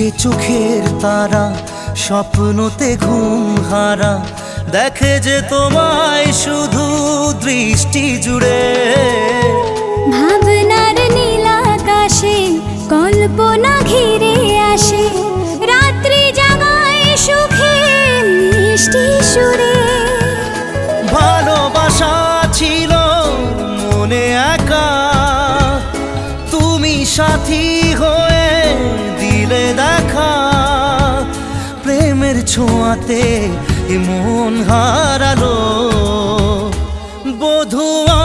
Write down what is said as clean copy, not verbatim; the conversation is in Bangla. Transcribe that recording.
চোখে চোখের তারা স্বপ্নতে ঘুম হারা দেখে যে তোমায় শুধু দৃষ্টি জুড়ে। ভাবনার নীল আকাশে কল্পনা ঘিরে আসে, রাত্রি জাগায় সুখে মিষ্টি সুরে। ভালোবাসা ছিল মনে একা, তুমি সাথী হয়ে দিলে দেখা। প্রেমের ছোঁয়াতে মন হারালো বধুয়া